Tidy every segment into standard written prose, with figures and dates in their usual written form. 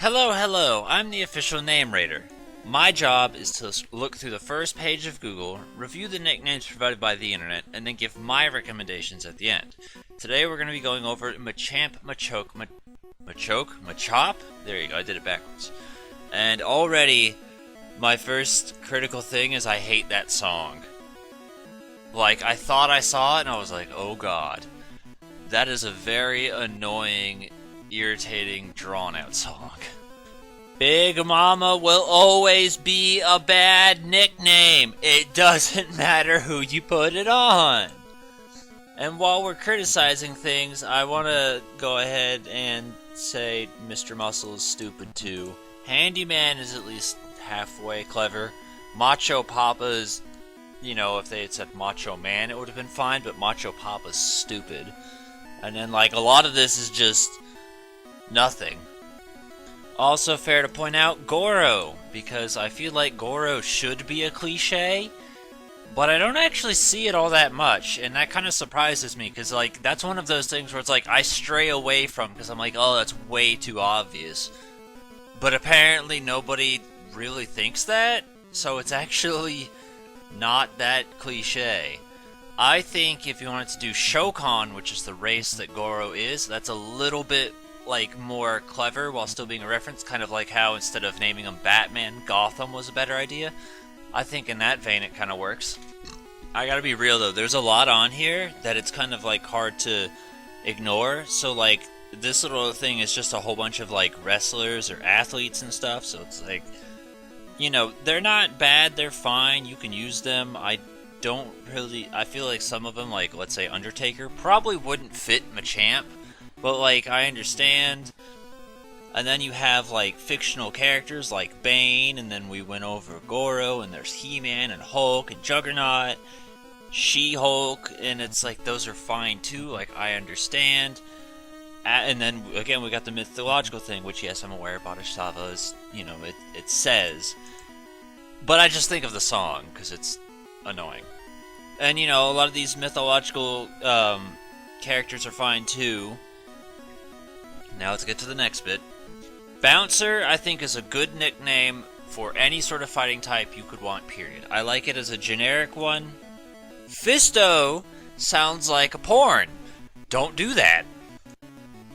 Hello, I'm the official name raider. My job is to look through the first page of Google, review the nicknames provided by the internet, and then give my recommendations at the end. Today we're going to be going over Machamp, Machop? There you go, I did it backwards. And already, my first critical thing is I hate that song. Like, I thought I saw it and I was like, oh god. That is a very annoying, irritating, drawn-out song. Big Mama will always be a bad nickname. It doesn't matter who you put it on. And while we're criticizing things, I want to go ahead and say Mr. Muscle is stupid too. Handyman is at least halfway clever. Macho Papa is, you know, if they had said Macho Man, it would have been fine, but Macho Papa's stupid. And then, like, a lot of this is just nothing. Also fair to point out, Goro, because I feel like Goro should be a cliche, but I don't actually see it all that much, and that kind of surprises me, because, like, that's one of those things where it's like, I stray away from, because I'm like, oh, that's way too obvious. But apparently nobody really thinks that, so it's actually not that cliche. I think if you wanted to do Shokan, which is the race that Goro is, that's a little bit, like, more clever while still being a reference, kind of like how instead of naming him Batman, Gotham was a better idea. I think in that vein it kind of works. I gotta be real though, there's a lot on here that it's kind of like hard to ignore, so like this little thing is just a whole bunch of like wrestlers or athletes and stuff, so it's like, you know, they're not bad, they're fine, you can use them. I feel like some of them, like let's say Undertaker, probably wouldn't fit Machamp, but like I understand. And then you have like fictional characters like Bane, and then we went over Goro, and there's He-Man and Hulk and Juggernaut, She-Hulk, and it's like those are fine too, like I understand. And then again we got the mythological thing, which yes, I'm aware Bodhisattva is, you know, it says. But I just think of the song, because it's annoying. And you know, a lot of these mythological characters are fine too. Now let's get to the next bit. Bouncer, I think, is a good nickname for any sort of fighting type you could want, period. I like it as a generic one. Fisto sounds like a porn. Don't do that.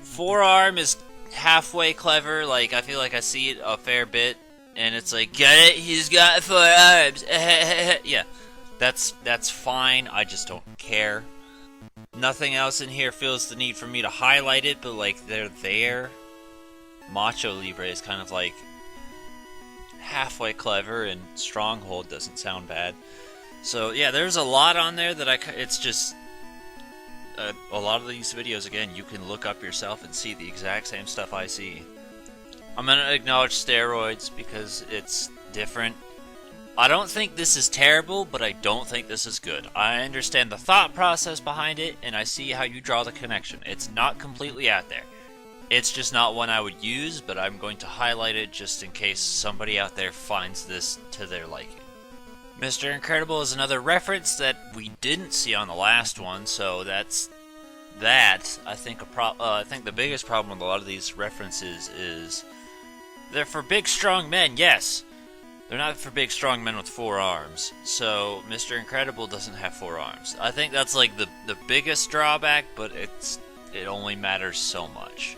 Forearm is halfway clever, like, I feel like I see it a fair bit, and it's like, get it? He's got 4 arms. Yeah, that's fine, I just don't care. Nothing else in here feels the need for me to highlight it, but like, they're there. Macho Libre is kind of like halfway clever, and Stronghold doesn't sound bad. So yeah, there's a lot on there that it's just a lot of these videos, again, you can look up yourself and see the exact same stuff I see. I'm gonna acknowledge Steroids because it's different. I don't think this is terrible, but I don't think this is good. I understand the thought process behind it, and I see how you draw the connection. It's not completely out there. It's just not one I would use, but I'm going to highlight it just in case somebody out there finds this to their liking. Mr. Incredible is another reference that we didn't see on the last one, so that's that. I think the biggest problem with a lot of these references is they're for big, strong men, yes. They're not for big, strong men with 4 arms. So, Mr. Incredible doesn't have 4 arms. I think that's like the biggest drawback, but it only matters so much.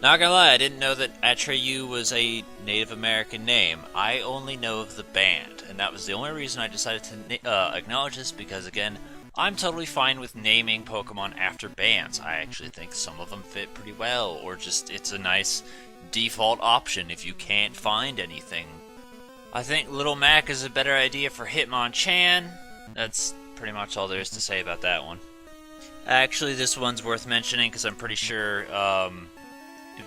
Not gonna lie, I didn't know that Atreyu was a Native American name. I only know of the band, and that was the only reason I decided to acknowledge this, because again, I'm totally fine with naming Pokemon after bands. I actually think some of them fit pretty well, or just it's a nice default option if you can't find anything. I think Little Mac is a better idea for Hitmonchan. That's pretty much all there is to say about that one. Actually, this one's worth mentioning because I'm pretty sure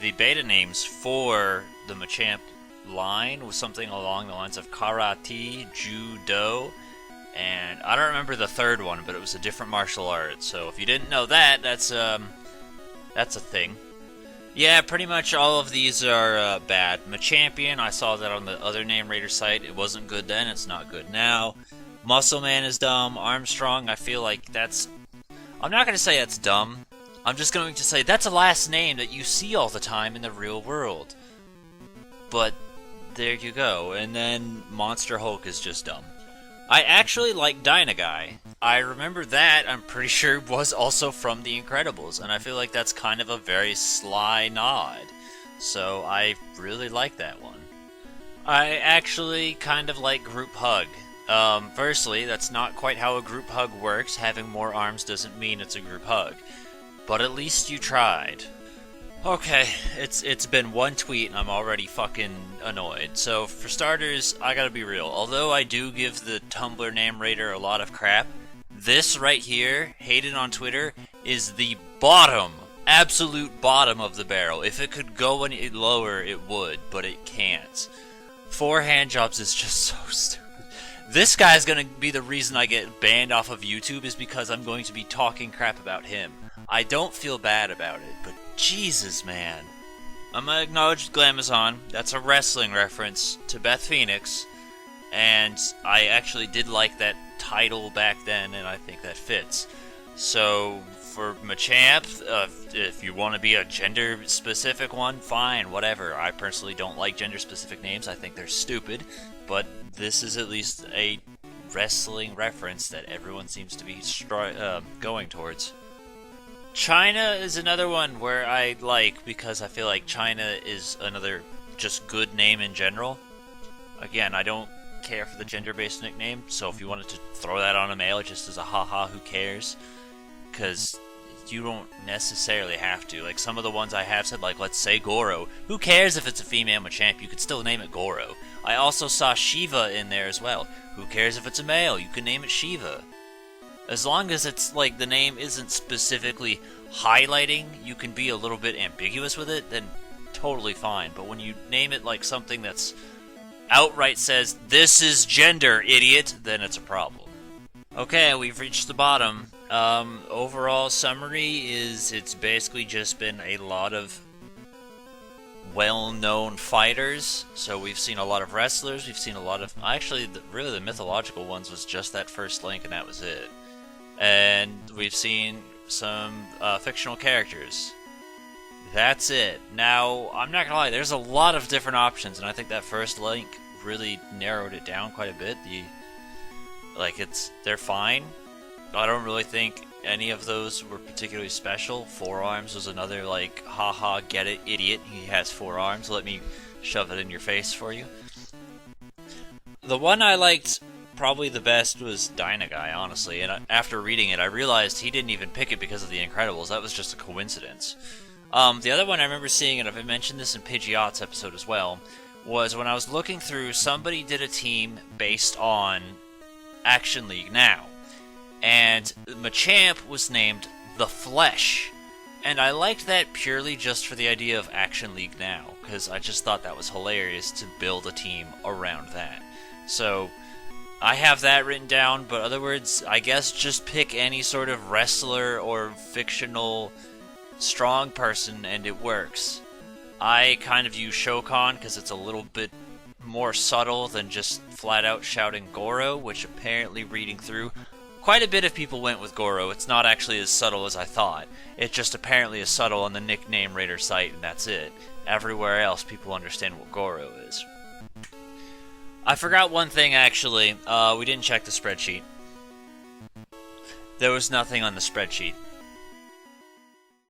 the beta names for the Machamp line was something along the lines of Karate, Judo, and I don't remember the third one, but it was a different martial art. So if you didn't know that, that's a thing. Yeah, pretty much all of these are bad. Machampion, I saw that on the other Name Raider site. It wasn't good then, it's not good now. Muscle Man is dumb. Armstrong, I feel like that's... I'm not going to say that's dumb. I'm just going to say that's a last name that you see all the time in the real world. but there you go. And then Monster Hulk is just dumb. I actually like Dino Guy. I remember that, I'm pretty sure, was also from The Incredibles, and I feel like that's kind of a very sly nod. So I really like that one. I actually kind of like Group Hug. Firstly, that's not quite how a group hug works. Having more arms doesn't mean it's a group hug. But at least you tried. Okay, it's been one tweet and I'm already fucking annoyed. So, for starters, I gotta be real. Although I do give the Tumblr name raider a lot of crap, this right here, hated on Twitter, is the bottom, absolute bottom of the barrel. If it could go any lower, it would, but it can't. 4 hand jobs is just so stupid. This guy's gonna be the reason I get banned off of YouTube, is because I'm going to be talking crap about him. I don't feel bad about it, but Jesus, man. I'm gonna acknowledge Glamazon. That's a wrestling reference to Beth Phoenix, and I actually did like that title back then, and I think that fits. So, for Machamp, if you want to be a gender-specific one, fine, whatever. I personally don't like gender-specific names. I think they're stupid, but this is at least a wrestling reference that everyone seems to be going towards. China is another one where I like, because I feel like China is another just good name in general. Again, I don't care for the gender-based nickname, so if you wanted to throw that on a male just as a haha, who cares? Because you don't necessarily have to. Like, some of the ones I have said, like, let's say Goro. Who cares if it's a female Machamp? You could still name it Goro. I also saw Shiva in there as well. Who cares if it's a male? You can name it Shiva. As long as it's, like, the name isn't specifically highlighting, you can be a little bit ambiguous with it, then totally fine. But when you name it like something that's outright says, this is gender, idiot, then it's a problem. Okay, we've reached the bottom. Overall summary is it's basically just been a lot of well-known fighters. So we've seen a lot of wrestlers, we've seen a lot of... Actually, really the mythological ones was just that first link, and that was it. And we've seen some fictional characters. That's it. Now, I'm not gonna lie, there's a lot of different options, and I think that first link really narrowed it down quite a bit. They're fine. I don't really think any of those were particularly special. 4 arms was another, like, haha, get it, idiot, he has 4 arms, let me shove it in your face for you. The one I liked probably the best was Dino Guy, honestly, and after reading it, I realized he didn't even pick it because of The Incredibles. That was just a coincidence. The other one I remember seeing, and I've mentioned this in Pidgeot's episode as well, was when I was looking through, somebody did a team based on Action League Now. And Machamp was named The Flesh. And I liked that purely just for the idea of Action League Now, because I just thought that was hilarious to build a team around that. So, I have that written down, but other words, I guess just pick any sort of wrestler or fictional strong person and it works. I kind of use Shokan because it's a little bit more subtle than just flat out shouting Goro, which apparently reading through, quite a bit of people went with Goro. It's not actually as subtle as I thought. It just apparently is subtle on the Nickname Raider site, and that's it. Everywhere else, people understand what Goro is. I forgot one thing, actually. We didn't check the spreadsheet. There was nothing on the spreadsheet.